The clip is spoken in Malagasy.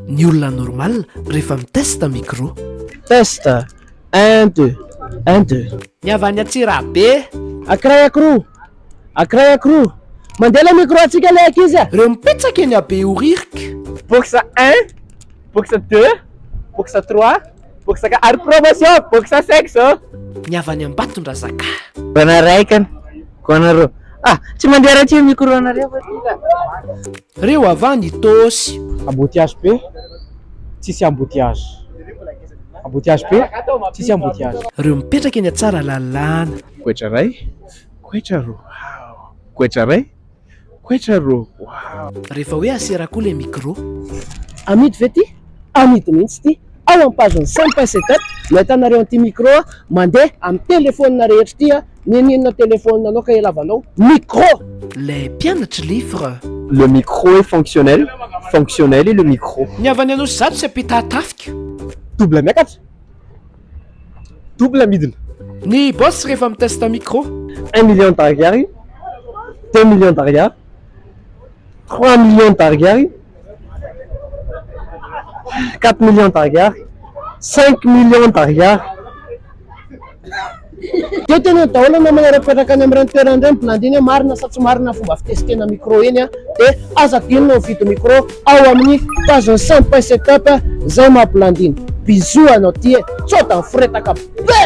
Ny olona normal rehefa mitesta micro. Testa 1 2 1 2. Ny avy any Antsirabe. Akray akro mandeha la micro atsika le akizy a. Ireo mipetsaka eny Behoririka. Box 1 box 2 box 3 box 4 ary promotion box 5 zao. Ny avy any Ambatondrazaka. Bana raika konareo tsy mandeha raha tsy micro anareo Ireo avy any Tosy. embouteillage be tsisy embouteillage be tsisy embouteillage. Ireo mipetraka eny Tsaralalàna. Koetra ray, koetra roa, koetra ray, koetra roa. Rehefa hoe aserakoa le micro. Amidy ve ty? Amidy mihitsy ty. Ao amin'ny page 157 mahitanareo an'ity micro mandeha amin'ny téléphone rehetra ty ninona téléphone anao ka elavanao micro. Les mpianatra livre. Le micro est fonctionnel est le micro. Ny avy any Anosy zato sy ampita tafika. Double miakatra, double midina. Ny boss rehefa mitesta micro. 1 million d'ariary, 2 millions d'ariary, 3 millions d'ariary, 4 millions d'ariary, 5 millions d'ariary. Dia tena daholo na manara-petraka any amin'ireny toerana ireny mpilandiana marina sa tsy marina fomba fitestena micro eny dia aza dinina mividy micro ao amin'ny page 157 zay mampilandiana. Bisous anao ty tsota miforetaka be.